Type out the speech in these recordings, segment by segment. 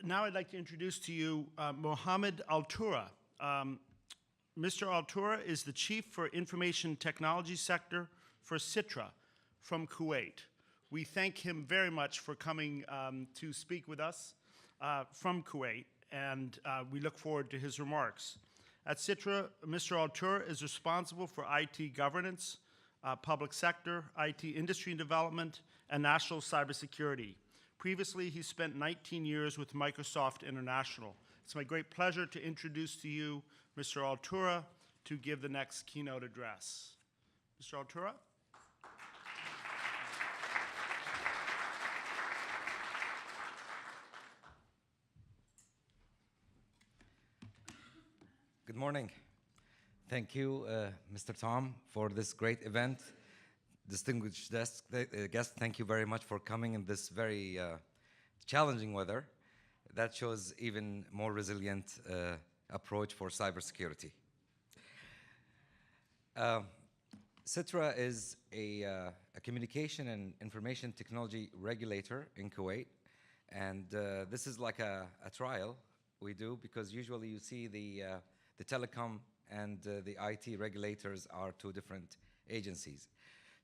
Now I'd like to introduce to you Mohammad Altura. Mr. Altura is the Chief for Information Technology Sector for CITRA from Kuwait. We thank him very much for coming to speak with us from Kuwait, and we look forward to his remarks. At CITRA, Mr. Altura is responsible for IT governance, public sector, IT industry and development, and national cybersecurity. Previously, he spent 19 years with Microsoft International. It's my great pleasure to introduce to you Mr. Altura to give the next keynote address. Mr. Altura? Good morning. Thank you, Mr. Tom, for this great event. Distinguished guests, thank you very much for coming in this very challenging weather. That shows even more resilient approach for cybersecurity. CITRA is a communication and information technology regulator in Kuwait, and this is like a trial we do, because usually you see the telecom and the IT regulators are two different agencies.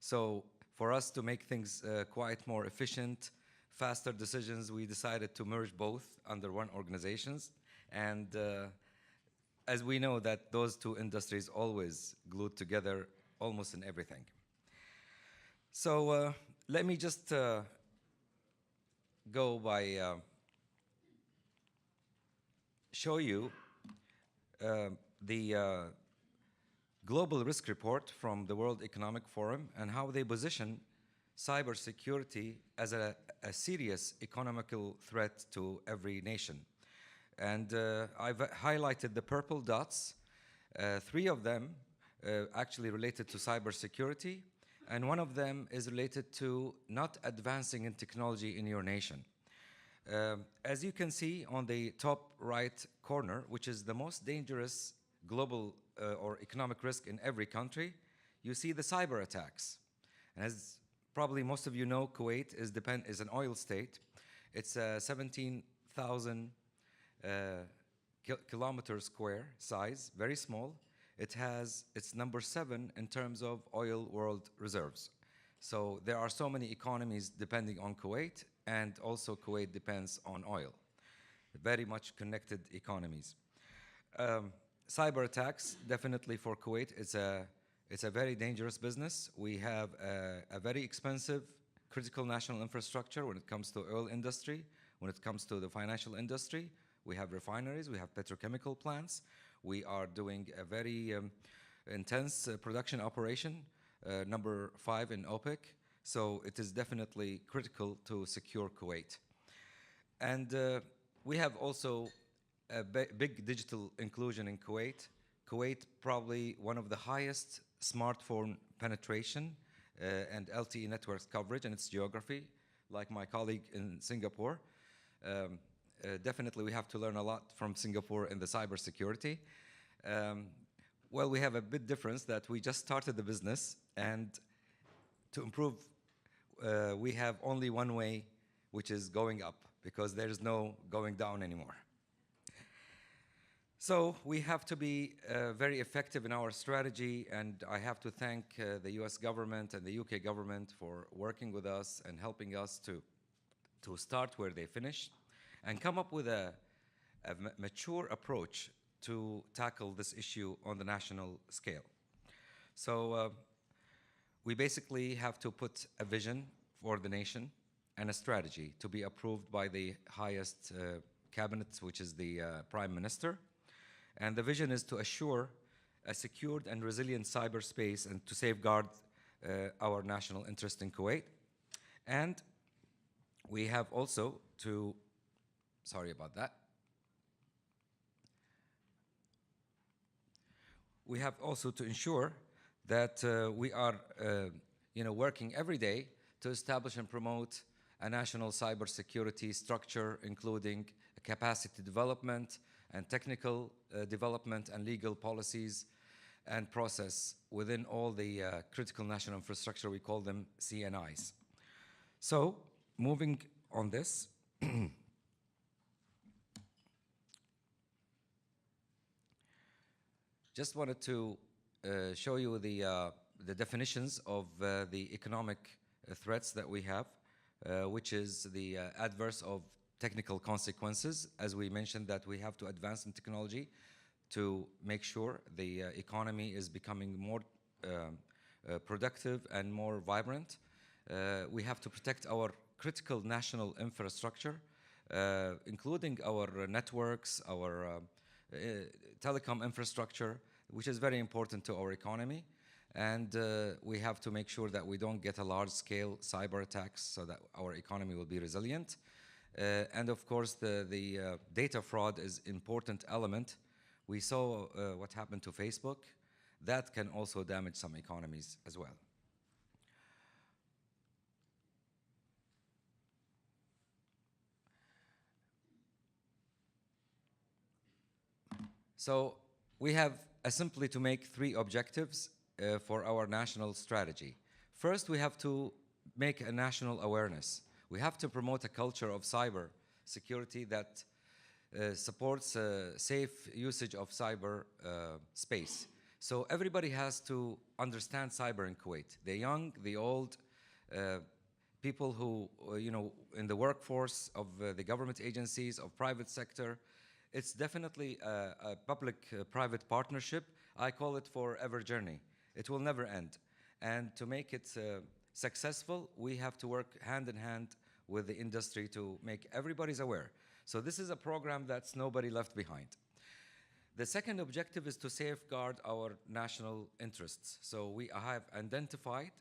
So for us to make things quite more efficient, faster decisions, we decided to merge both under one organizations. And as we know that those two industries always glued together almost in everything. So let me just go by show you the Global Risk Report from the World Economic Forum and how they position cybersecurity as a serious economical threat to every nation. And I've highlighted the purple dots, 3 of them actually related to cybersecurity, and 1 of them is related to not advancing in technology in your nation. As you can see on the top right corner, which is the most dangerous global or economic risk in every country, you see the cyber attacks. And as probably most of you know, Kuwait is an oil state. It's 17,000 kilometers square size, very small. It's number 7 in terms of oil world reserves. So there are so many economies depending on Kuwait, and also Kuwait depends on oil. Very much connected economies. Cyber attacks, definitely for Kuwait, it's a very dangerous business. We have a very expensive critical national infrastructure when it comes to oil industry, when it comes to the financial industry. We have refineries, we have petrochemical plants. We are doing a very intense production operation, number 5 in OPEC. So it is definitely critical to secure Kuwait. And we have also a big digital inclusion in Kuwait. Kuwait probably one of the highest smartphone penetration and LTE networks coverage in its geography, like my colleague in Singapore. Definitely we have to learn a lot from Singapore in the cybersecurity. Well, we have a bit difference that we just started the business, and to improve, we have only one way, which is going up, because there is no going down anymore. So we have to be very effective in our strategy, and I have to thank the US government and the UK government for working with us and helping us to start where they finished and come up with a mature approach to tackle this issue on the national scale. So we basically have to put a vision for the nation and a strategy to be approved by the highest cabinet, which is the Prime Minister. And the vision is to assure a secured and resilient cyberspace and to safeguard our national interest in Kuwait. And we have also to, sorry about that. We have also to ensure that we are working every day to establish and promote a national cybersecurity structure, including capacity development and technical development and legal policies and process within all the critical national infrastructure. We call them CNIs. So moving on this, Just wanted to show you the definitions of the economic threats that we have, which is the adverse of technical consequences. As we mentioned, that we have to advance in technology to make sure the economy is becoming more productive and more vibrant. We have to protect our critical national infrastructure, including our networks, our telecom infrastructure, which is very important to our economy. And we have to make sure that we don't get a large-scale cyber attacks so that our economy will be resilient. And of course, the data fraud is an important element. We saw what happened to Facebook. That can also damage some economies as well. So we have simply to make 3 objectives for our national strategy. First, we have to make a national awareness. We have to promote a culture of cyber security that supports safe usage of cyber space. So everybody has to understand cyber in Kuwait. The young, the old, people who, in the workforce of the government agencies, of private sector. It's definitely a public-private partnership. I call it forever journey. It will never end. And to make it successful, we have to work hand in hand with the industry to make everybody's aware. So this is a program that's nobody left behind. The second objective is to safeguard our national interests. So we have identified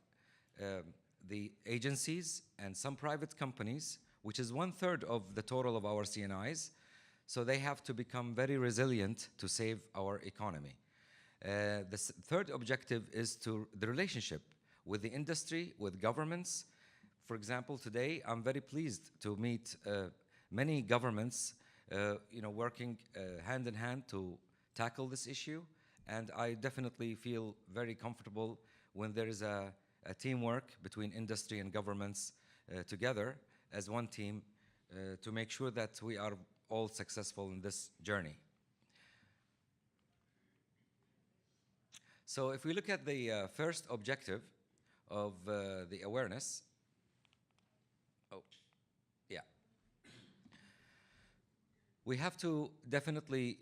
the agencies and some private companies, which is 1/3 of the total of our CNIs. So they have to become very resilient to save our economy. The third objective is the relationship with the industry, with governments. For example, today I'm very pleased to meet many governments working hand in hand to tackle this issue. And I definitely feel very comfortable when there is a teamwork between industry and governments together as one team to make sure that we are all successful in this journey. So if we look at the first objective of the awareness, we have to definitely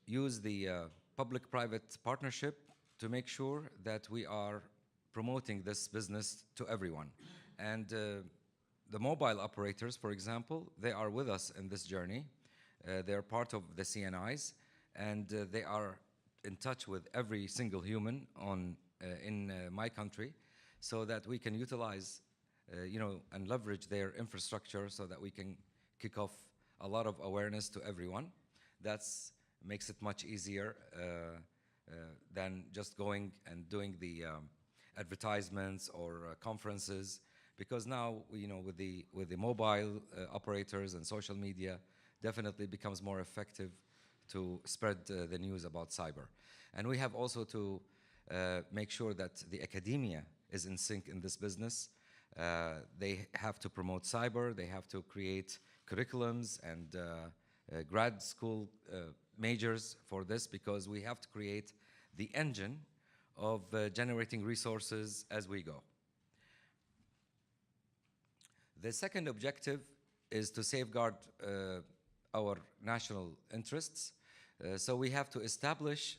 use the public-private partnership to make sure that we are promoting this business to everyone. And the mobile operators, for example, they are with us in this journey. They're part of the CNIs, and they are in touch with every single human in my country, so that we can utilize, and leverage their infrastructure so that we can kick off a lot of awareness to everyone. That makes it much easier than just going and doing the advertisements or conferences, because now, with the mobile operators and social media, definitely becomes more effective to spread the news about cyber. And we have also to make sure that the academia is in sync in this business. They have to promote cyber, they have to create curriculums and grad school majors for this, because we have to create the engine of generating resources as we go. The second objective is to safeguard our national interests. So we have to establish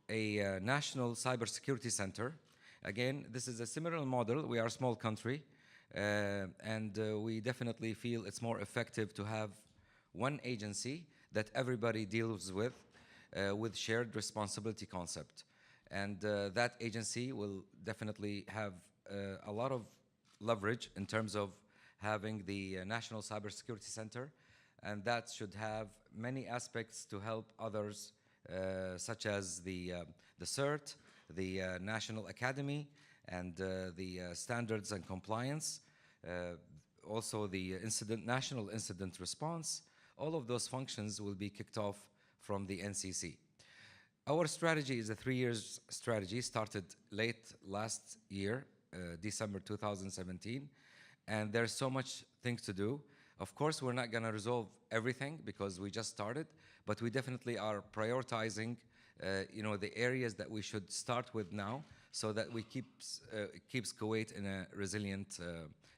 a national cybersecurity center. Again, this is a similar model. We are a small country, and we definitely feel it's more effective to have one agency that everybody deals with shared responsibility concept. And that agency will definitely have a lot of leverage in terms of having the National Cybersecurity Center, and that should have many aspects to help others, such as the CERT, the National Academy, and the standards and compliance, also the national incident response. All of those functions will be kicked off from the NCC. Our strategy is a 3-year strategy, started late last year, December 2017, and there's so much things to do. Of course, we're not going to resolve everything because we just started, but we definitely are prioritizing the areas that we should start with now, so that we keeps Kuwait in a resilient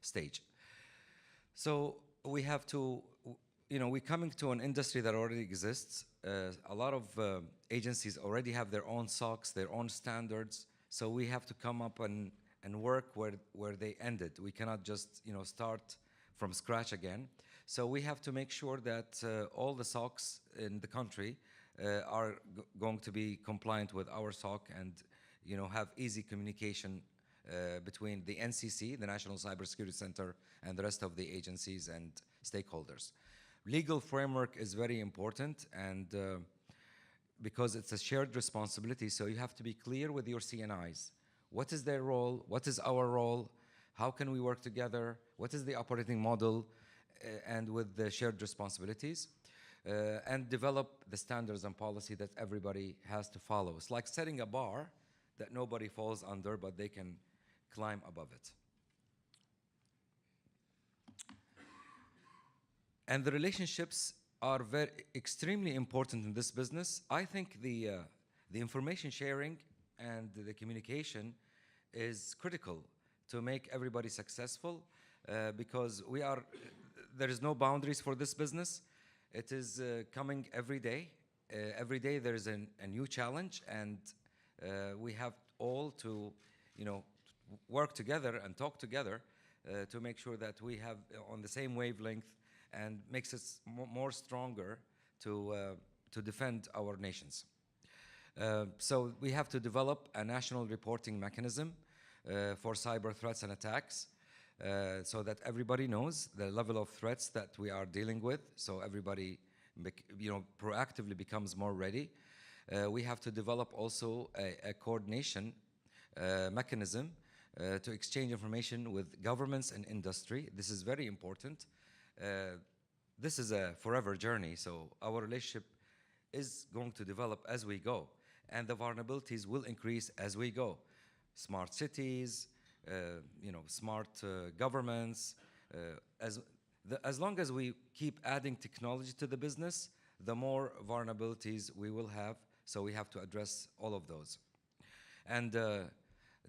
stage. So we have to, we're coming to an industry that already exists. A lot of agencies already have their own SOCs, their own standards. So we have to come up and work where they ended. We cannot just, start from scratch again. So we have to make sure that all the SOCs in the country are going to be compliant with our SOC and, have easy communication between the NCC, the National Cybersecurity Center, and the rest of the agencies and stakeholders. Legal framework is very important, and because it's a shared responsibility, so you have to be clear with your CNIs. What is their role? What is our role? How can we work together? What is the operating model? And with the shared responsibilities, and develop the standards and policy that everybody has to follow. It's like setting a bar that nobody falls under, but they can climb above it. And the relationships are extremely important in this business. I think the information sharing and the communication is critical to make everybody successful, because there is no boundaries for this business. It is coming every day. Every day there is a new challenge, and we have all to, work together and talk together to make sure that we have on the same wavelength, and makes us more stronger to defend our nations. So we have to develop a national reporting mechanism for cyber threats and attacks, so that everybody knows the level of threats that we are dealing with, so everybody proactively becomes more ready. We have to develop also a coordination mechanism to exchange information with governments and industry. This is very important. This is a forever journey, so our relationship is going to develop as we go, and the vulnerabilities will increase as we go. Smart cities, smart governments. As long as we keep adding technology to the business, the more vulnerabilities we will have. So we have to address all of those, and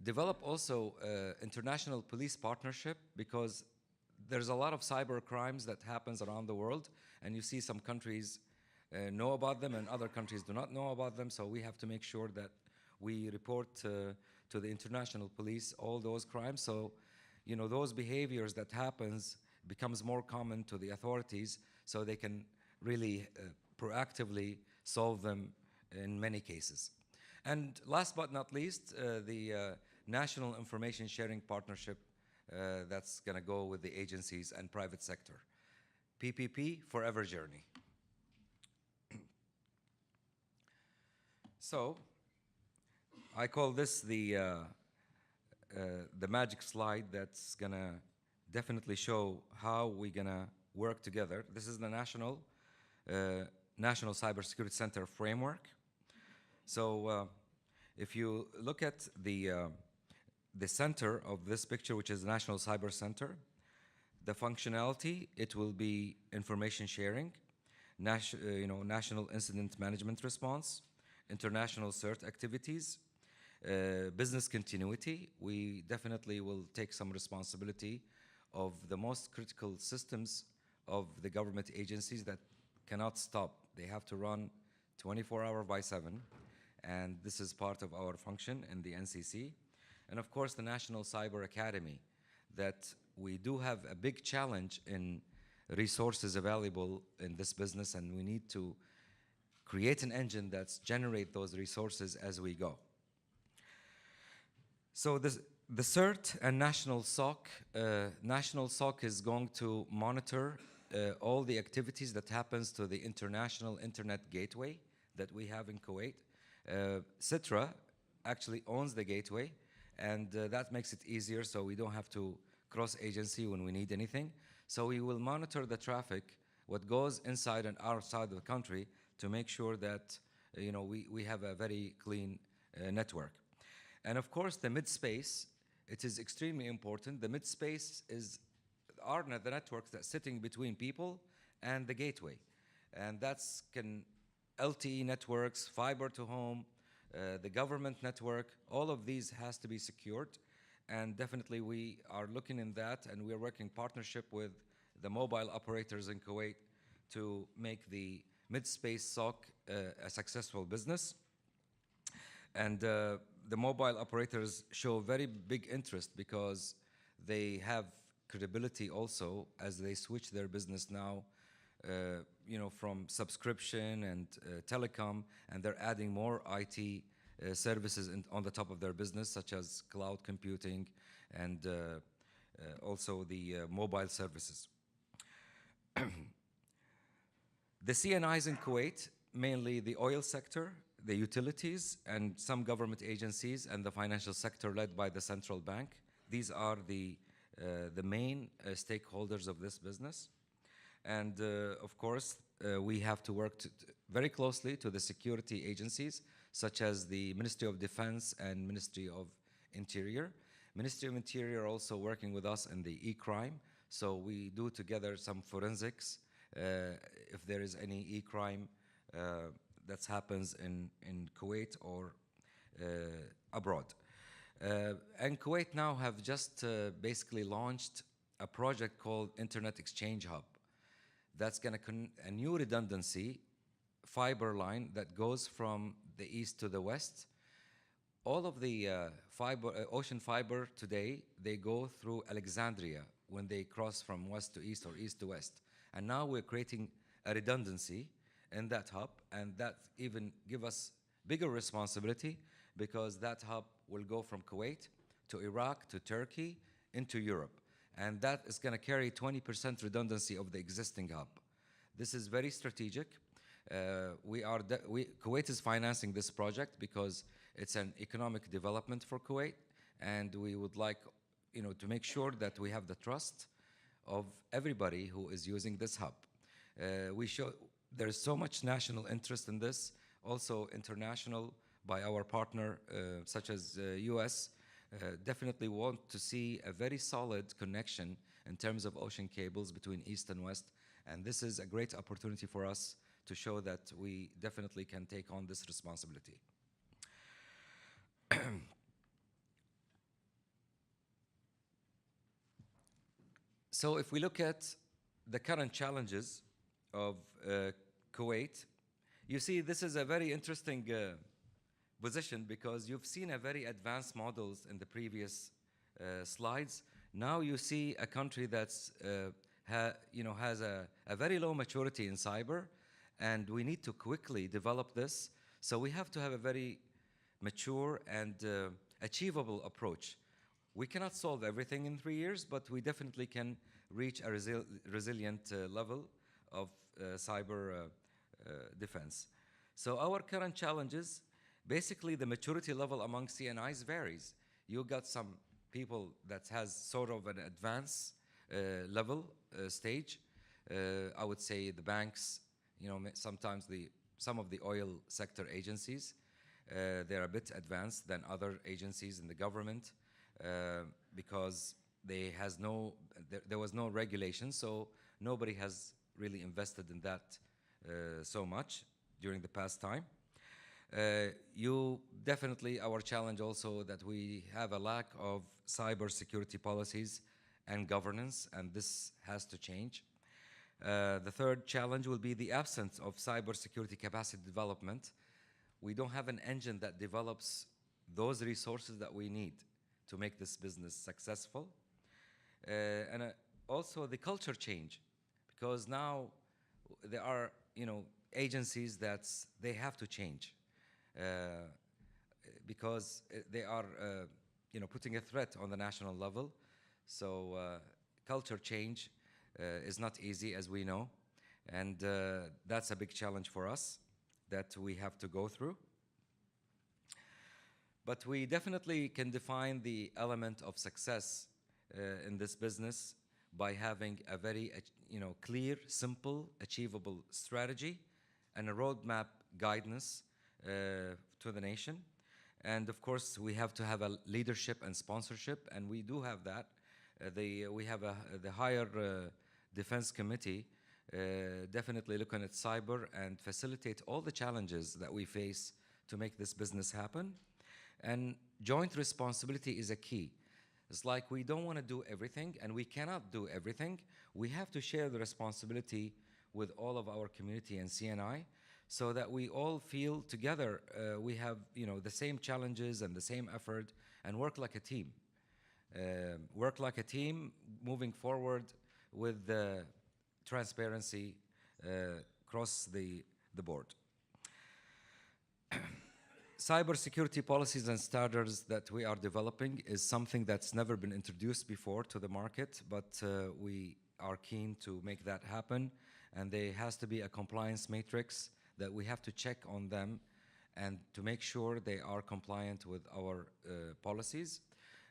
develop also international police partnership, because there's a lot of cyber crimes that happens around the world, and you see some countries know about them and other countries do not know about them. So we have to make sure that we report to the international police all those crimes. So, those behaviors that happens becomes more common to the authorities, so they can really proactively solve them in many cases. And last but not least, the National Information Sharing Partnership that's going to go with the agencies and private sector. PPP, forever journey. So, I call this the magic slide that's going to definitely show how we're going to work together. This is the National Cybersecurity Center framework. So if you look at the center of this picture, which is the National Cyber Center, the functionality, it will be information sharing, national incident management response, international CERT activities, business continuity. We definitely will take some responsibility of the most critical systems of the government agencies that cannot stop. They have to run 24/7, and this is part of our function in the NCC. And of course, the National Cyber Academy, that we do have a big challenge in resources available in this business, and we need to create an engine that's generate those resources as we go. So the CERT and National SOC is going to monitor all the activities that happens to the international internet gateway that we have in Kuwait. CITRA actually owns the gateway, and that makes it easier, so we don't have to cross agency when we need anything. So we will monitor the traffic, what goes inside and outside of the country, to make sure that we have a very clean network. And of course, the mid-space, it is extremely important. The mid-space are the networks that's sitting between people and the gateway. And that's can LTE networks, fiber to home, the government network, all of these has to be secured. And definitely we are looking in that, and we're working partnership with the mobile operators in Kuwait to make the mid-space SOC a successful business. And the mobile operators show very big interest because they have credibility also as they switch their business now, from subscription and telecom, and they're adding more IT services on the top of their business, such as cloud computing and also the mobile services. The CNIs in Kuwait, mainly the oil sector, the utilities, and some government agencies, and the financial sector led by the central bank. These are the main stakeholders of this business. And of course, we have to work very closely to the security agencies, such as the Ministry of Defense and Ministry of Interior. Ministry of Interior also working with us in the e-crime. So we do together some forensics if there is any e-crime that happens in Kuwait or abroad. And Kuwait now have just basically launched a project called Internet Exchange Hub. That's going to a new redundancy fiber line that goes from the east to the west. All of the ocean fiber today, they go through Alexandria when they cross from west to east or east to west. And now we're creating a redundancy in that hub, and that even give us bigger responsibility because that hub will go from Kuwait to Iraq to Turkey into Europe. And that is going to carry 20% redundancy of the existing hub. This is very strategic. Kuwait is financing this project because it's an economic development for Kuwait, and we would like, to make sure that we have the trust of everybody who is using this hub. There is so much national interest in this, also international by our partner, such as US. Definitely want to see a very solid connection in terms of ocean cables between East and West. And this is a great opportunity for us to show that we definitely can take on this responsibility. So if we look at the current challenges of Kuwait, you see this is a very interesting position because you've seen a very advanced models in the previous slides. Now you see a country that's has a very low maturity in cyber, and we need to quickly develop this. So we have to have a very mature and achievable approach. We cannot solve everything in 3 years, but we definitely can reach a resilient level of cyber defense. So our current challenges, basically the maturity level among CNIs varies. You got some people that has sort of an advanced level stage. I would say the banks, sometimes some of the oil sector agencies, they're a bit advanced than other agencies in the government because there was no regulation, so nobody has really invested in that so much during the past time. Our challenge also that we have a lack of cybersecurity policies and governance, and this has to change. The third challenge will be the absence of cybersecurity capacity development. We don't have an engine that develops those resources that we need to make this business successful. And also the culture change, because now there are agencies that they have to change because they are putting a threat on the national level. So culture change is not easy, as we know, and that's a big challenge for us that we have to go through. But we definitely can define the element of success in this business by having a very clear, simple, achievable strategy and a roadmap guidance to the nation. And of course, we have to have a leadership and sponsorship, and we do have that. We have the Higher Defense Committee definitely looking at cyber and facilitate all the challenges that we face to make this business happen. And joint responsibility is a key. It's like we don't want to do everything, and we cannot do everything. We have to share the responsibility with all of our community and CNI, so that we all feel together we have the same challenges and the same effort, and work like a team. Work like a team, moving forward with transparency across the board. Cybersecurity policies and standards that we are developing is something that's never been introduced before to the market, but we are keen to make that happen. And there has to be a compliance matrix that we have to check on them and to make sure they are compliant with our policies.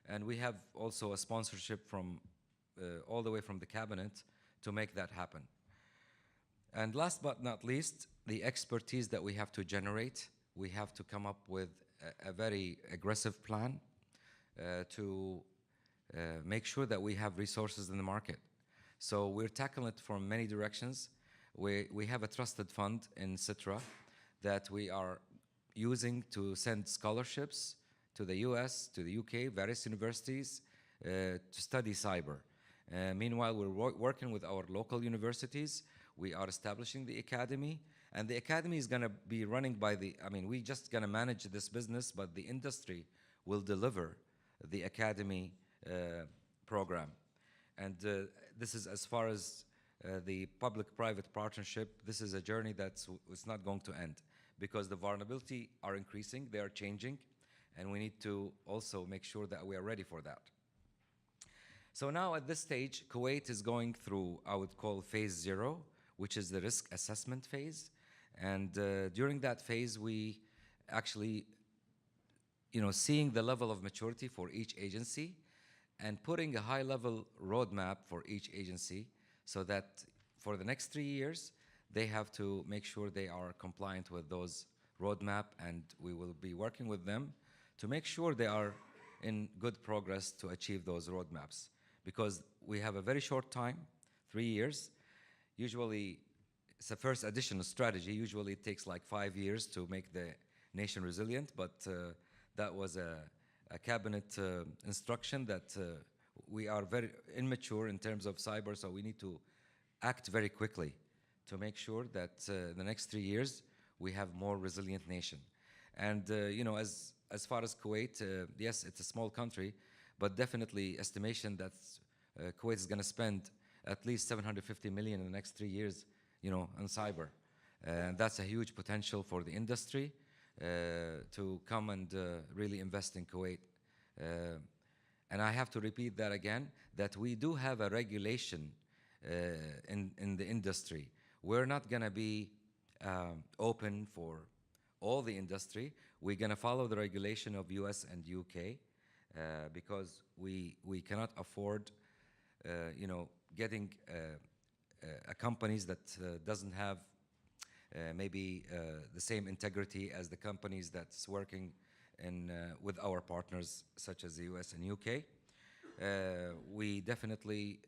And we have also a sponsorship from all the way from the cabinet to make that happen. And last but not least, the expertise that we have to generate. We have to come up with a very aggressive plan to make sure that we have resources in the market. So we're tackling it from many directions. We have a trusted fund in CITRA that we are using to send scholarships to the US, to the UK, various universities to study cyber. Meanwhile, we're working with our local universities. We are establishing the academy, and the academy is going to be running by we just going to manage this business, but the industry will deliver the academy program. And this is as far as the public-private partnership. This is a journey it's not going to end, because the vulnerability are increasing, they are changing, and we need to also make sure that we are ready for that. So now at this stage, Kuwait is going through, I would call, phase 0, which is the risk assessment phase. And during that phase, we actually, seeing the level of maturity for each agency and putting a high-level roadmap for each agency, so that for the next 3 years, they have to make sure they are compliant with those roadmap, and we will be working with them to make sure they are in good progress to achieve those roadmaps. Because we have a very short time, 3 years. Usually, it's the first additional strategy. Usually it takes like 5 years to make the nation resilient, but that was a cabinet instruction that we are very immature in terms of cyber, so we need to act very quickly to make sure that the next 3 years we have more resilient nation. And as far as Kuwait, yes, it's a small country, but definitely estimation that Kuwait is going to spend at least 750 million in the next 3 years, on cyber. And that's a huge potential for the industry to come and really invest in Kuwait. And I have to repeat that again, that we do have a regulation in the industry. We're not going to be open for all the industry. We're going to follow the regulation of US and UK because we cannot afford, getting companies that doesn't have maybe the same integrity as the companies that's working with our partners such as the US and UK. We definitely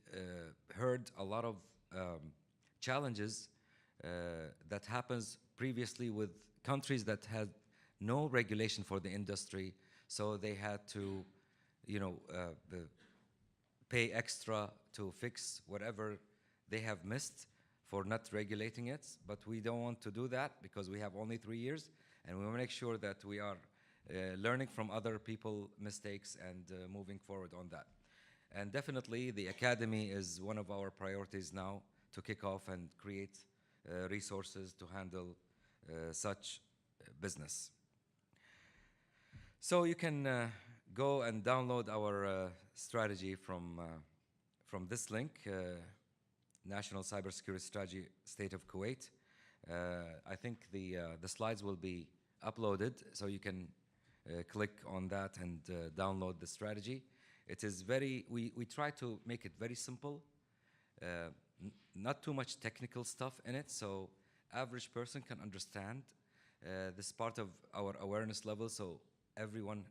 heard a lot of challenges that happens previously with countries that had no regulation for the industry, so they had to, pay extra to fix whatever they have missed for not regulating it. But we don't want to do that because we have only 3 years, and we want to make sure that we are learning from other people's mistakes and moving forward on that. And definitely the academy is one of our priorities now to kick off and create resources to handle such business. So you can go and download our strategy from this link, National Cybersecurity Strategy, State of Kuwait. I think the slides will be uploaded, so you can click on that and download the strategy. It is we try to make it very simple, not too much technical stuff in it, so average person can understand. This is part of our awareness level, so everyone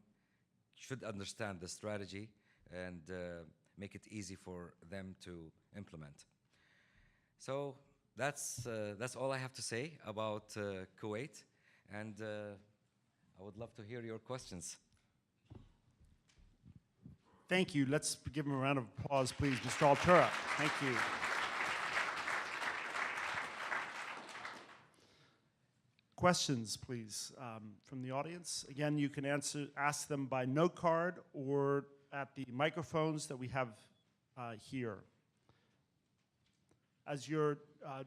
should understand the strategy and make it easy for them to implement. So that's all I have to say about Kuwait, and I would love to hear your questions. Thank you. Let's give him a round of applause, please, Mr. Altura. Thank you. Questions, please, from the audience. Again, you can ask them by note card or at the microphones that we have here. As you're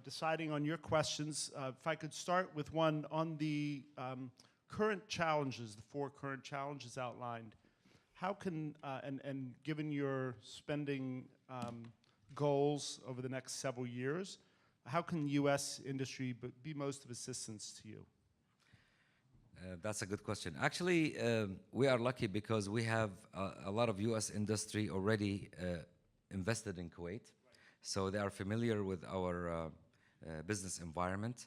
deciding on your questions, if I could start with one on the current challenges, the 4 current challenges outlined. How can, and given your spending goals over the next several years, how can U.S. industry be most of assistance to you? That's a good question. Actually, we are lucky because we have a lot of U.S. industry already invested in Kuwait. So they are familiar with our business environment.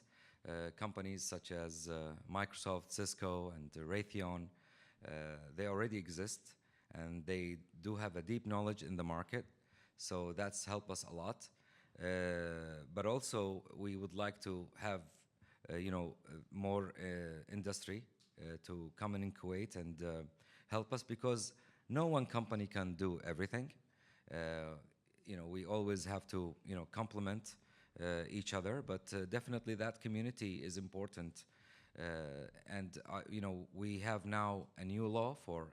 Companies such as Microsoft, Cisco, and Raytheon, they already exist, and they do have a deep knowledge in the market. So that's helped us a lot. But also, we would like to have, more industry to come in Kuwait and help us, because no one company can do everything. We always have to, complement each other, but definitely that community is important. And we have now a new law for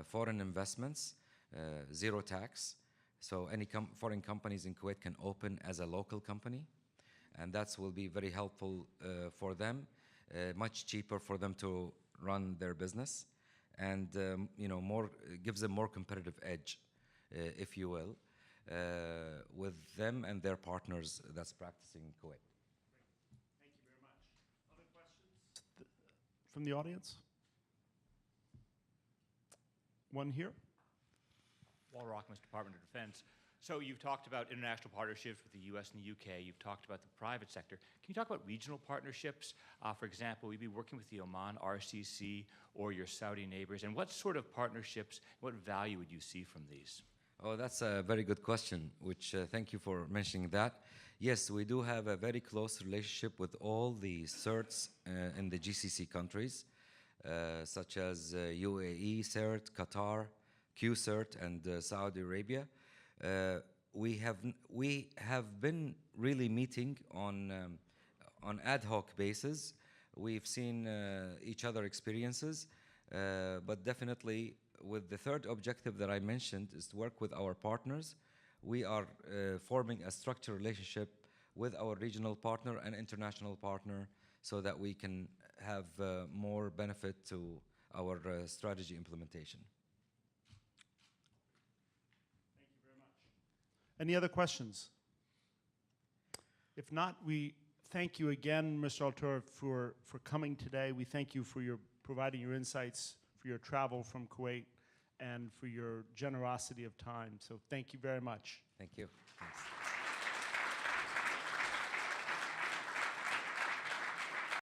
foreign investments, zero tax. So any foreign companies in Kuwait can open as a local company, and that will be very helpful for them, much cheaper for them to run their business, and gives them more competitive edge, if you will, with them and their partners that's practicing in Kuwait. Thank you very much. Other questions from the audience? One here. Walter Rockman's Department of Defense. So you've talked about international partnerships with the U.S. and the U.K. You've talked about the private sector. Can you talk about regional partnerships? For example, will you be working with the Oman RCC or your Saudi neighbors? And what sort of partnerships, what value would you see from these? Oh, that's a very good question, which thank you for mentioning that. Yes, we do have a very close relationship with all the CERTs in the GCC countries, such as UAE, CERT, Qatar, QCERT, and Saudi Arabia. We have been really meeting on ad hoc basis. We've seen each other experiences, but definitely with the third objective that I mentioned is to work with our partners. We are forming a structured relationship with our regional partner and international partner so that we can have more benefit to our strategy implementation. Thank you very much. Any other questions? If not, we thank you again, Mr. Altura, for coming today. We thank you for providing your insights, for your travel from Kuwait, and for your generosity of time. So thank you very much. Thank you. Thanks.